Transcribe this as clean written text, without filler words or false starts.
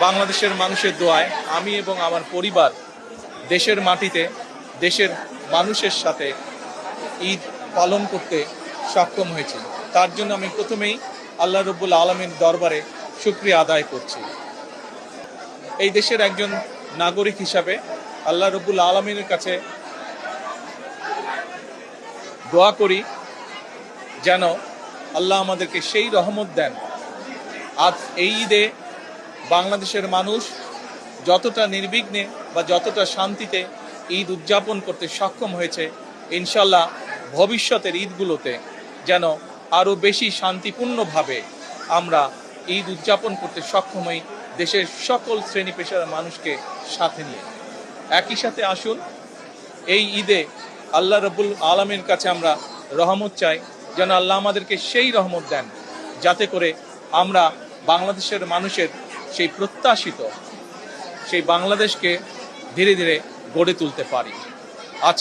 বাংলাদেশের মানুষের দোয়ায় আমি এবং আমার পরিবার দেশের মাটিতে দেশের মানুষের সাথে ঈদ পালন করতে সক্ষম হয়েছি। তার জন্য আমি প্রথমেই আল্লাহ রব্বুল আলমীর দরবারে শুকরিয়া আদায় করছি। এই দেশের একজন নাগরিক হিসাবে আল্লাহ রব্বুল আলমীর কাছে দোয়া করি যেন আল্লাহ আমাদেরকে সেই রহমত দেন। আজ এই ঈদে বাংলাদেশের মানুষ যতটা নির্বিঘ্নে বা যতটা শান্তিতে ঈদ উদযাপন করতে সক্ষম হয়েছে, ইনশাল্লাহ ভবিষ্যতের ঈদগুলোতে যেন আরও বেশি শান্তিপূর্ণভাবে আমরা ঈদ উদযাপন করতে সক্ষম হই, দেশের সকল শ্রেণী পেশার মানুষকে সাথে নিয়ে। একই সাথে আসুন এই ঈদে আল্লাহ রব্বুল আলমীর কাছে আমরা রহমত চাই, যেন আল্লাহ আমাদেরকে সেই রহমত দেন যাতে করে আমরা বাংলাদেশের মানুষের সেই প্রত্যাশিত সেই বাংলাদেশকে ধীরে ধীরে গড়ে তুলতে পারি।